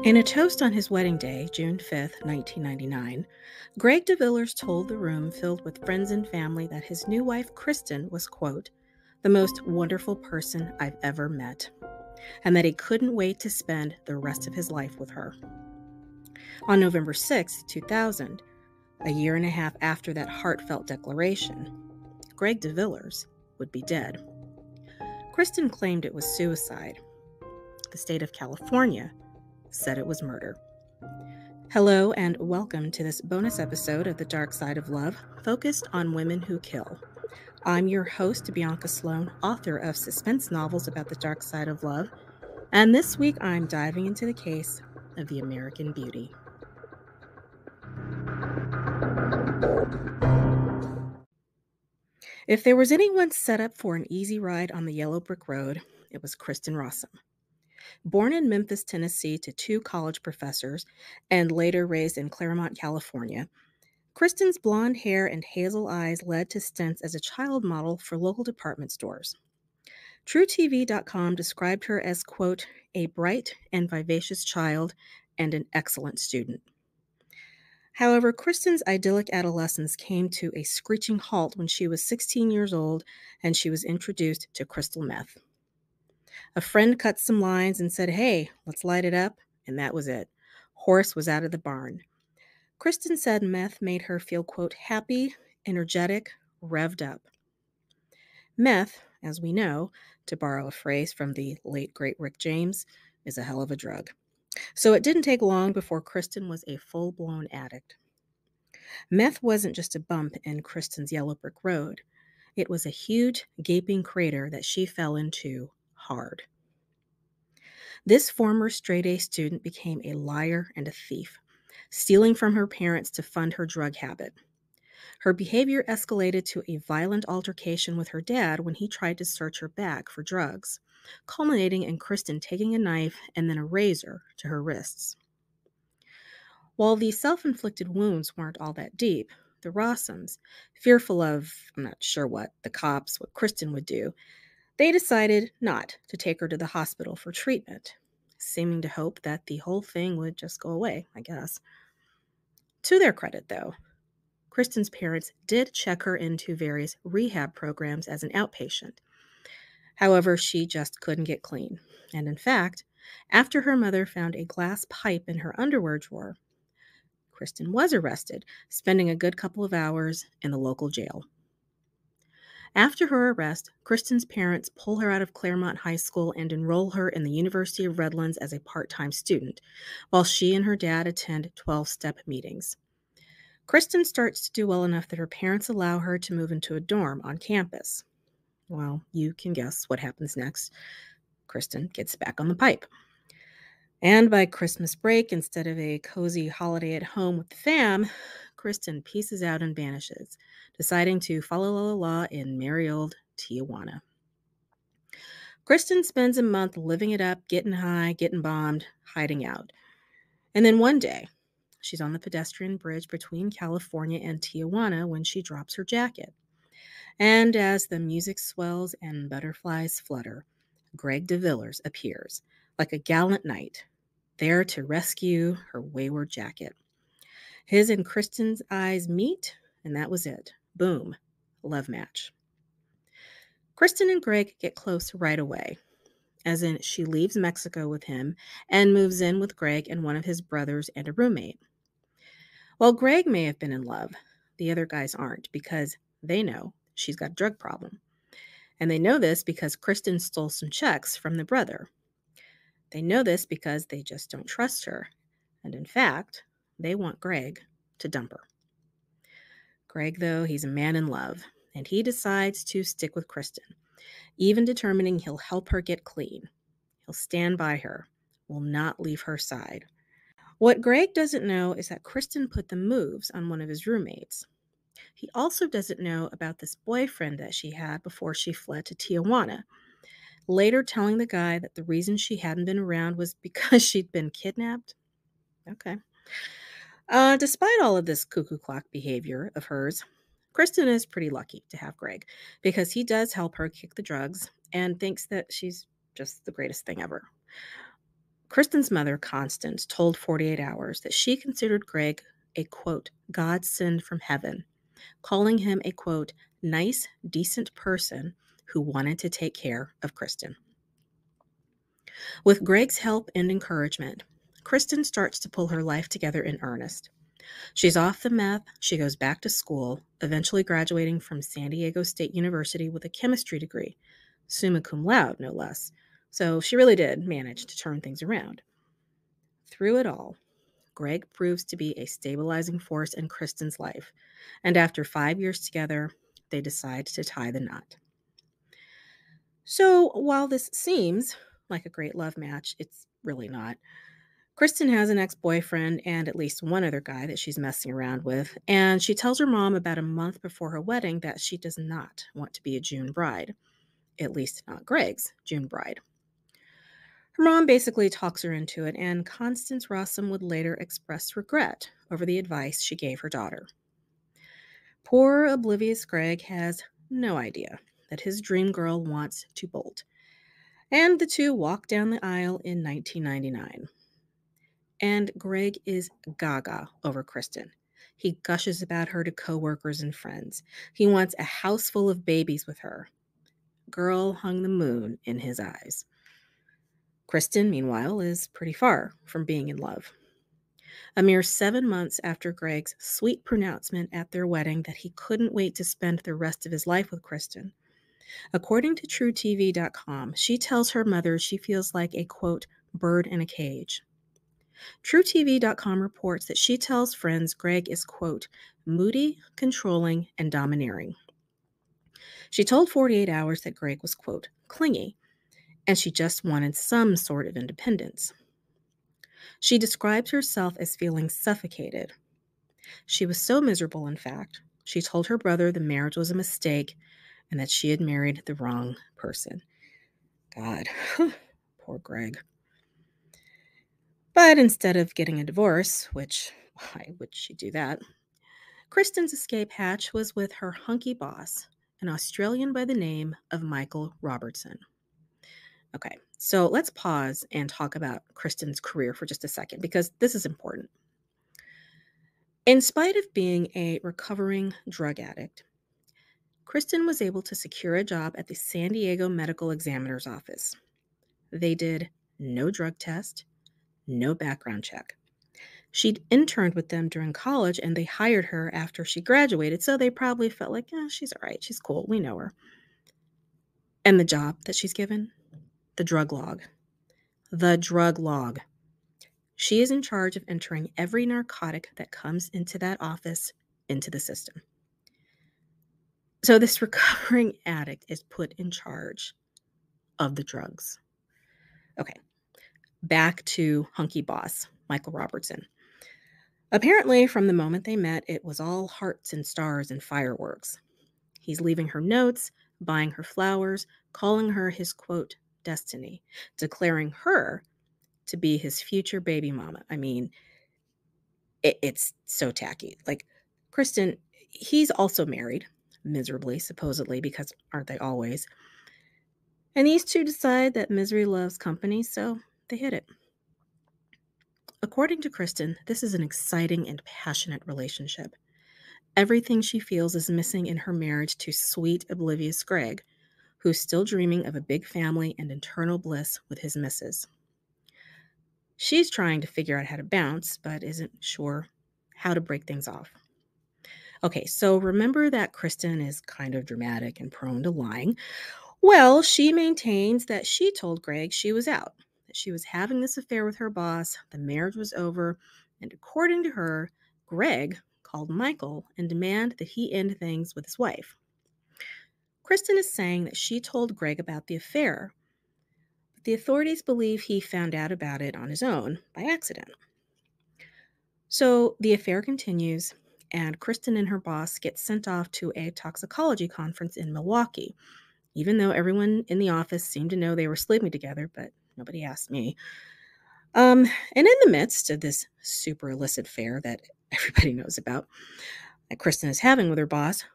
In a toast on his wedding day, June 5th, 1999, Greg DeVillers told the room filled with friends and family that his new wife, Kristin, was, quote, the most wonderful person I've ever met, and that he couldn't wait to spend the rest of his life with her. On November 6, 2000, a year and a half after that heartfelt declaration, Greg DeVillers would be dead. Kristin claimed it was suicide. The state of California said it was murder. Hello and welcome to this bonus episode of The Dark Side of Love, focused on women who kill. I'm your host, Bianca Sloan, author of suspense novels about the dark side of love, and this week I'm diving into the case of the American Beauty. If there was anyone set up for an easy ride on the yellow brick road, it was Kristin Rossum. Born in Memphis, Tennessee to two college professors and later raised in Claremont, California, Kristin's blonde hair and hazel eyes led to stints as a child model for local department stores. TrueTV.com described her as, quote, a bright and vivacious child and an excellent student. However, Kristin's idyllic adolescence came to a screeching halt when she was 16 years old and she was introduced to crystal meth. A friend cut some lines and said, hey, let's light it up, and that was it. Horse was out of the barn. Kristin said meth made her feel, quote, happy, energetic, revved up. Meth, as we know, to borrow a phrase from the late, great Rick James, is a hell of a drug. So it didn't take long before Kristin was a full-blown addict. Meth wasn't just a bump in Kristin's yellow brick road. It was a huge, gaping crater that she fell into hard. This former straight-A student became a liar and a thief, stealing from her parents to fund her drug habit. Her behavior escalated to a violent altercation with her dad when he tried to search her bag for drugs, culminating in Kristin taking a knife and then a razor to her wrists. While the self-inflicted wounds weren't all that deep, the Rossums, fearful of, I'm not sure what Kristin would do, they decided not to take her to the hospital for treatment, seeming to hope that the whole thing would just go away, I guess. To their credit, though, Kristin's parents did check her into various rehab programs as an outpatient. However, she just couldn't get clean. And in fact, after her mother found a glass pipe in her underwear drawer, Kristin was arrested, spending a good couple of hours in the local jail. After her arrest, Kristin's parents pull her out of Claremont High School and enroll her in the University of Redlands as a part-time student, while she and her dad attend 12-step meetings. Kristin starts to do well enough that her parents allow her to move into a dorm on campus. Well, you can guess what happens next. Kristin gets back on the pipe. And by Christmas break, instead of a cozy holiday at home with the fam, Kristin pieces out and vanishes, deciding to follow la la in merry old Tijuana. Kristin spends a month living it up, getting high, getting bombed, hiding out. And then one day, she's on the pedestrian bridge between California and Tijuana when she drops her jacket. And as the music swells and butterflies flutter, Greg DeVillers appears, like a gallant knight, there to rescue her wayward jacket. His and Kristin's eyes meet, and that was it. Boom. Love match. Kristin and Greg get close right away, as in she leaves Mexico with him and moves in with Greg and one of his brothers and a roommate. While Greg may have been in love, the other guys aren't, because they know she's got a drug problem. And they know this because Kristin stole some checks from the brother. They know this because they just don't trust her. And in fact, they want Greg to dump her. Greg, though, he's a man in love, and he decides to stick with Kristin, even determining he'll help her get clean. He'll stand by her, will not leave her side. What Greg doesn't know is that Kristin put the moves on one of his roommates. He also doesn't know about this boyfriend that she had before she fled to Tijuana, later telling the guy that the reason she hadn't been around was because she'd been kidnapped. Okay. Despite all of this cuckoo clock behavior of hers, Kristin is pretty lucky to have Greg because he does help her kick the drugs and thinks that she's just the greatest thing ever. Kristen's mother, Constance, told 48 Hours that she considered Greg a, quote, godsend from heaven, calling him a, quote, nice, decent person who wanted to take care of Kristin. With Greg's help and encouragement, Kristin starts to pull her life together in earnest. She's off the meth, she goes back to school, eventually graduating from San Diego State University with a chemistry degree, summa cum laude, no less. So she really did manage to turn things around. Through it all, Greg proves to be a stabilizing force in Kristin's life, and after 5 years together, they decide to tie the knot. So while this seems like a great love match, it's really not. Kristin has an ex-boyfriend and at least one other guy that she's messing around with, and she tells her mom about a month before her wedding that she does not want to be a June bride, at least not Greg's June bride. Her mom basically talks her into it, and Constance Rossum would later express regret over the advice she gave her daughter. Poor oblivious Greg has no idea that his dream girl wants to bolt, and the two walk down the aisle in 1999. And Greg is gaga over Kristin. He gushes about her to coworkers and friends. He wants a house full of babies with her. Girl hung the moon in his eyes. Kristin, meanwhile, is pretty far from being in love. A mere 7 months after Greg's sweet pronouncement at their wedding that he couldn't wait to spend the rest of his life with Kristin, according to TrueTV.com, she tells her mother she feels like a, quote, bird in a cage. TrueTV.com reports that she tells friends Greg is, quote, moody, controlling, and domineering. She told 48 Hours that Greg was, quote, clingy, and she just wanted some sort of independence. She describes herself as feeling suffocated. She was so miserable, in fact, she told her brother the marriage was a mistake and that she had married the wrong person. God, poor Greg. But instead of getting a divorce, which, why would she do that? Kristin's escape hatch was with her hunky boss, an Australian by the name of Michael Robertson. Okay, so let's pause and talk about Kristin's career for just a second, because this is important. In spite of being a recovering drug addict, Kristin was able to secure a job at the San Diego Medical Examiner's Office. They did no drug test, no background check. She'd interned with them during college, and they hired her after she graduated, so they probably felt like, she's all right, she's cool, we know her. And the job that she's given? The drug log. The drug log. She is in charge of entering every narcotic that comes into that office into the system. So this recovering addict is put in charge of the drugs. Okay, back to hunky boss, Michael Robertson. Apparently, from the moment they met, it was all hearts and stars and fireworks. He's leaving her notes, buying her flowers, calling her his, quote, destiny, declaring her to be his future baby mama. I mean, it's so tacky. Like, Kristin, he's also married, miserably, supposedly, because aren't they always? And these two decide that misery loves company, so they hit it. According to Kristin, this is an exciting and passionate relationship. Everything she feels is missing in her marriage to sweet, oblivious Greg, who's still dreaming of a big family and eternal bliss with his missus. She's trying to figure out how to bounce, but isn't sure how to break things off. Okay, so remember that Kristin is kind of dramatic and prone to lying. Well, she maintains that she told Greg she was out, that she was having this affair with her boss, the marriage was over, and according to her, Greg called Michael and demanded that he end things with his wife. Kristin is saying that she told Greg about the affair, but the authorities believe he found out about it on his own by accident. So the affair continues, and Kristin and her boss get sent off to a toxicology conference in Milwaukee, even though everyone in the office seemed to know they were sleeping together, but nobody asked me. And in the midst of this super illicit affair that everybody knows about, that Kristin is having with her boss,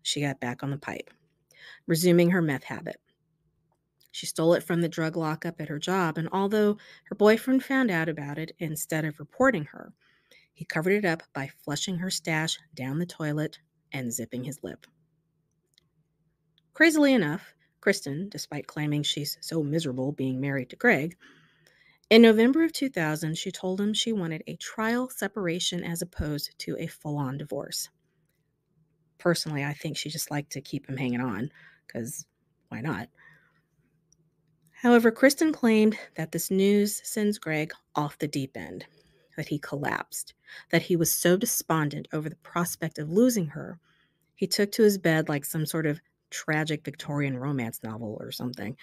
she got back on the pipe, resuming her meth habit. She stole it from the drug lockup at her job, and although her boyfriend found out about it instead of reporting her, he covered it up by flushing her stash down the toilet and zipping his lip. Crazily enough, Kristin, despite claiming she's so miserable being married to Greg, in November of 2000, she told him she wanted a trial separation as opposed to a full-on divorce. Personally, I think she just liked to keep him hanging on, because why not? However, Kristin claimed that this news sends Greg off the deep end, that he collapsed, that he was so despondent over the prospect of losing her, he took to his bed like some sort of tragic Victorian romance novel or something.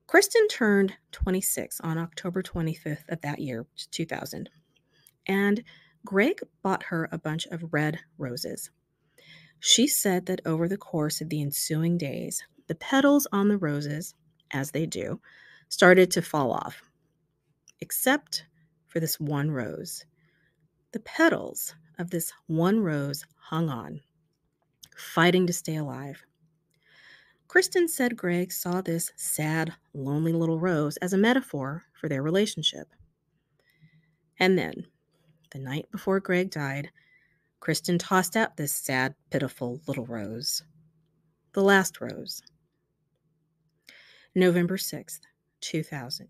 Kristin turned 26 on October 25th of that year, 2000, and Greg bought her a bunch of red roses. She said that over the course of the ensuing days, the petals on the roses, as they do, started to fall off, except for this one rose. The petals of this one rose hung on, fighting to stay alive. Kristin said Greg saw this sad, lonely little rose as a metaphor for their relationship. And then, the night before Greg died, Kristin tossed out this sad, pitiful little rose. The last rose. November 6th, 2000.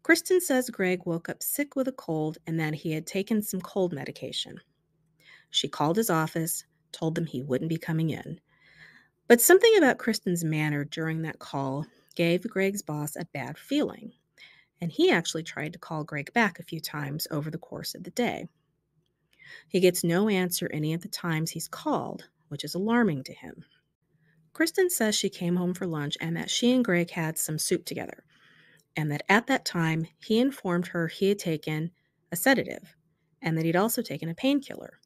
Kristin says Greg woke up sick with a cold and that he had taken some cold medication. She called his office, told them he wouldn't be coming in. But something about Kristin's manner during that call gave Greg's boss a bad feeling, and he actually tried to call Greg back a few times over the course of the day. He gets no answer any of the times he's called, which is alarming to him. Kristin says she came home for lunch and that she and Greg had some soup together, and that at that time he informed her he had taken a sedative and that he'd also taken a painkiller.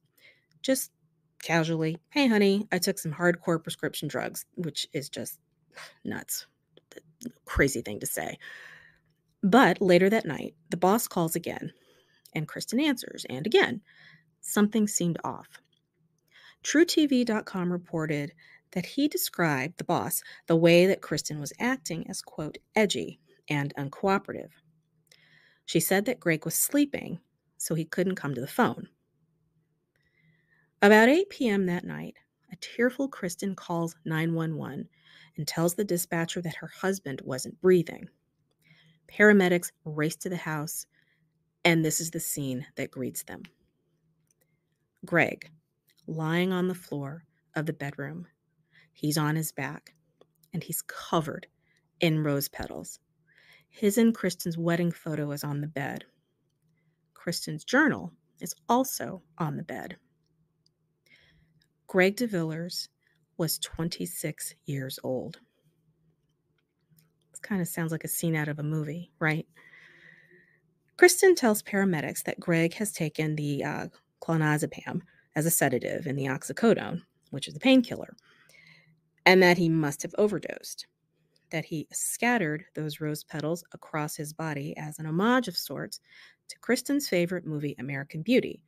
Just casually, "Hey, honey, I took some hardcore prescription drugs," which is just nuts. Crazy thing to say. But later that night, the boss calls again, and Kristin answers, and again, something seemed off. TrueTV.com reported that he described, the boss, the way that Kristin was acting as, quote, edgy and uncooperative. She said that Greg was sleeping, so he couldn't come to the phone. About 8 p.m. that night, a tearful Kristin calls 911 and tells the dispatcher that her husband wasn't breathing. Paramedics race to the house, and this is the scene that greets them. Greg, lying on the floor of the bedroom. He's on his back, and he's covered in rose petals. His and Kristin's wedding photo is on the bed. Kristin's journal is also on the bed. Greg DeVillers was 26 years old. This kind of sounds like a scene out of a movie, right? Kristin tells paramedics that Greg has taken the clonazepam as a sedative and the oxycodone, which is the painkiller, and that he must have overdosed, that he scattered those rose petals across his body as an homage of sorts to Kristin's favorite movie, American Beauty,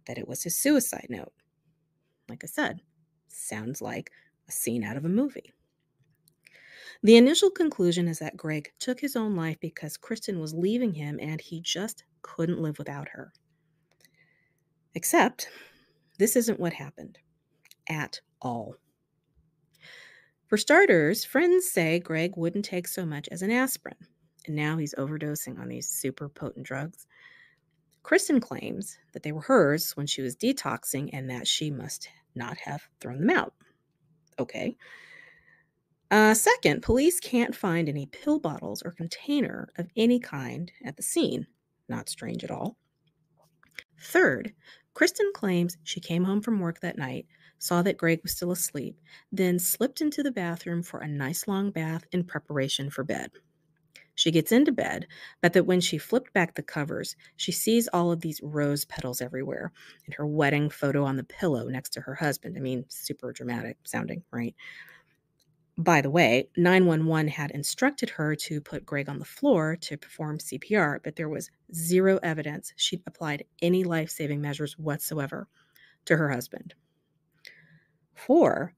that it was his suicide note. Like I said, sounds like a scene out of a movie. The initial conclusion is that Greg took his own life because Kristin was leaving him and he just couldn't live without her. Except, this isn't what happened at all. For starters, friends say Greg wouldn't take so much as an aspirin, and now he's overdosing on these super potent drugs. Kristin claims that they were hers when she was detoxing and that she must not have thrown them out. Okay. Second, police can't find any pill bottles or container of any kind at the scene. Not strange at all. Third, Kristin claims she came home from work that night, saw that Greg was still asleep, then slipped into the bathroom for a nice long bath in preparation for bed. She gets into bed, but that when she flipped back the covers, she sees all of these rose petals everywhere and her wedding photo on the pillow next to her husband. I mean, super dramatic sounding, right? By the way, 911 had instructed her to put Greg on the floor to perform CPR, but there was zero evidence she'd applied any life-saving measures whatsoever to her husband. 4,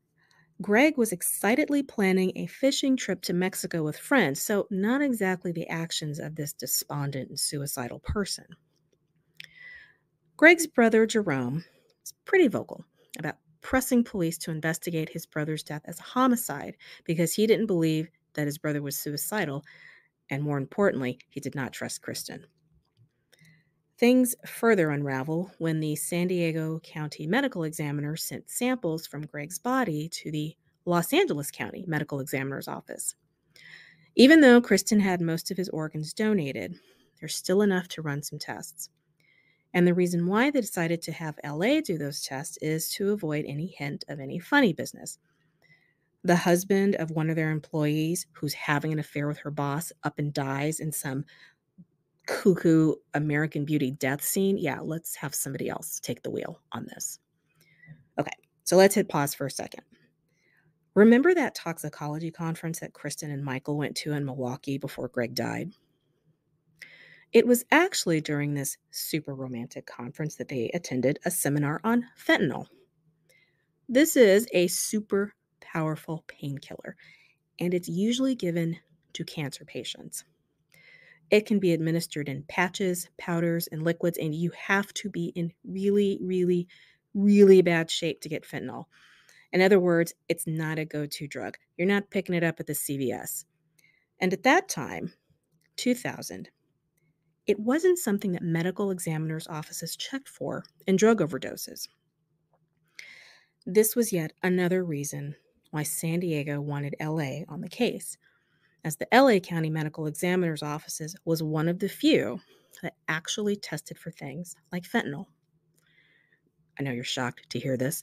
Greg was excitedly planning a fishing trip to Mexico with friends, so not exactly the actions of this despondent and suicidal person. Greg's brother, Jerome, was pretty vocal about pressing police to investigate his brother's death as a homicide because he didn't believe that his brother was suicidal, and more importantly, he did not trust Kristin. Things further unravel when the San Diego County Medical Examiner sent samples from Greg's body to the Los Angeles County Medical Examiner's office. Even though Kristin had most of his organs donated, there's still enough to run some tests. And the reason why they decided to have LA do those tests is to avoid any hint of any funny business. The husband of one of their employees who's having an affair with her boss up and dies in some cuckoo American Beauty death scene. Yeah, let's have somebody else take the wheel on this. Okay, so let's hit pause for a second. Remember that toxicology conference that Kristin and Michael went to in Milwaukee before Greg died? It was actually during this super romantic conference that they attended a seminar on fentanyl. This is a super powerful painkiller, and it's usually given to cancer patients. It can be administered in patches, powders, and liquids, and you have to be in really, really, really bad shape to get fentanyl. In other words, it's not a go-to drug. You're not picking it up at the CVS. And at that time, 2000, it wasn't something that medical examiners' offices checked for in drug overdoses. This was yet another reason why San Diego wanted LA on the case, as the LA County Medical Examiner's offices was one of the few that actually tested for things like fentanyl. I know you're shocked to hear this,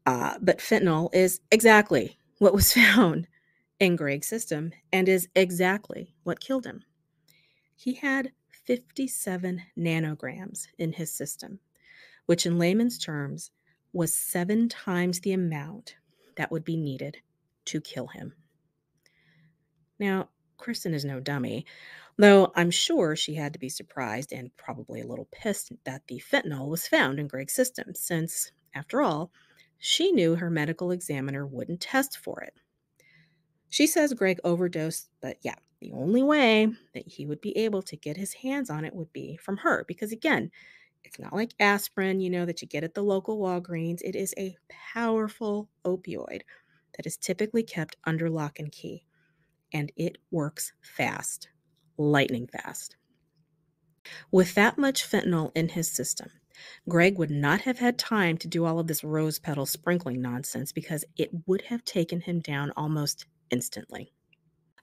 but fentanyl is exactly what was found in Greg's system and is exactly what killed him. He had 57 nanograms in his system, which in layman's terms was 7 times the amount that would be needed to kill him. Now, Kristin is no dummy, though I'm sure she had to be surprised and probably a little pissed that the fentanyl was found in Greg's system, since, after all, she knew her medical examiner wouldn't test for it. She says Greg overdosed, but yeah, the only way that he would be able to get his hands on it would be from her, because again, it's not like aspirin, that you get at the local Walgreens. It is a powerful opioid that is typically kept under lock and key, and it works fast, lightning fast. With that much fentanyl in his system, Greg would not have had time to do all of this rose petal sprinkling nonsense because it would have taken him down almost instantly.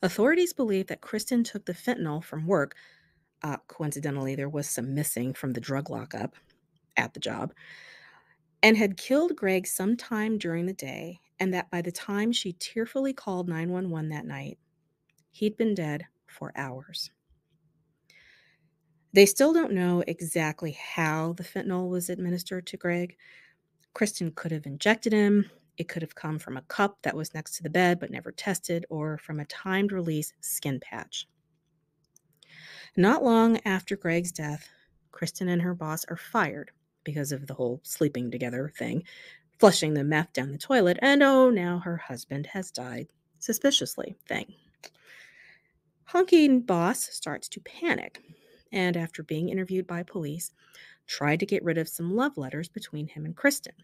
Authorities believe that Kristin took the fentanyl from work. Coincidentally, there was some missing from the drug lockup at the job, and had killed Greg sometime during the day, and that by the time she tearfully called 911 that night, he'd been dead for hours. They still don't know exactly how the fentanyl was administered to Greg. Kristin could have injected him. It could have come from a cup that was next to the bed but never tested, or from a timed release skin patch. Not long after Greg's death, Kristin and her boss are fired because of the whole sleeping together thing, flushing the meth down the toilet, and oh, now her husband has died suspiciously thing. Hunky boss starts to panic, and after being interviewed by police, tried to get rid of some love letters between him and Kristin.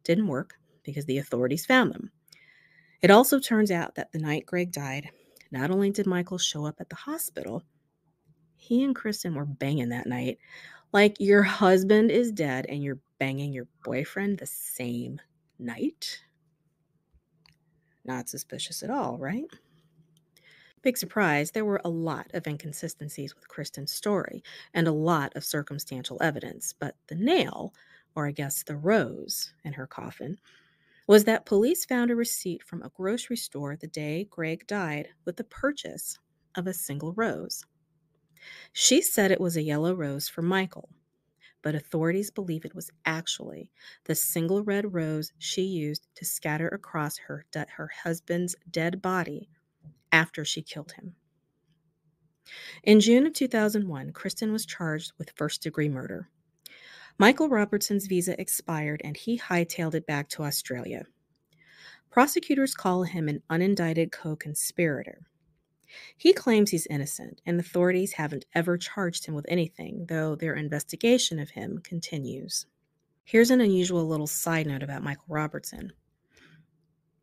Didn't work because the authorities found them. It also turns out that the night Greg died, not only did Michael show up at the hospital, he and Kristin were banging that night. Like, your husband is dead and you're banging your boyfriend the same night? Not suspicious at all, right? Big surprise, there were a lot of inconsistencies with Kristin's story and a lot of circumstantial evidence, but the nail, or I guess the rose, in her coffin was that police found a receipt from a grocery store the day Greg died with the purchase of a single rose. She said it was a yellow rose for Michael, but authorities believe it was actually the single red rose she used to scatter across her husband's dead body after she killed him. In June of 2001, Kristin was charged with first-degree murder. Michael Robertson's visa expired and he hightailed it back to Australia. Prosecutors call him an unindicted co-conspirator. He claims he's innocent, and authorities haven't ever charged him with anything, though their investigation of him continues. Here's an unusual little side note about Michael Robertson.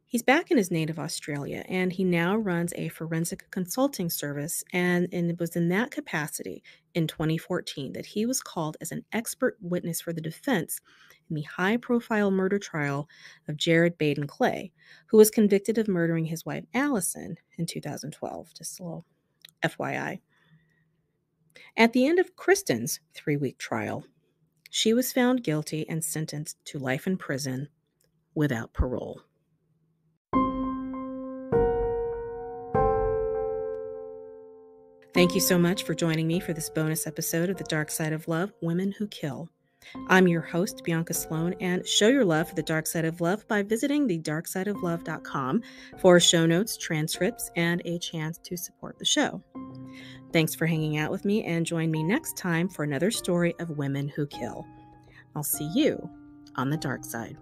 He's back in his native Australia, and he now runs a forensic consulting service, and it was in that capacity in 2014 that he was called as an expert witness for the defense in the high-profile murder trial of Jared Baden Clay, who was convicted of murdering his wife Allison in 2012. Just a little FYI. At the end of Kristin's 3-week trial, she was found guilty and sentenced to life in prison without parole. Thank you so much for joining me for this bonus episode of The Dark Side of Love, Women Who Kill. I'm your host, Bianca Sloan, and show your love for The Dark Side of Love by visiting thedarksideoflove.com for show notes, transcripts, and a chance to support the show. Thanks for hanging out with me, and join me next time for another story of women who kill. I'll see you on the dark side.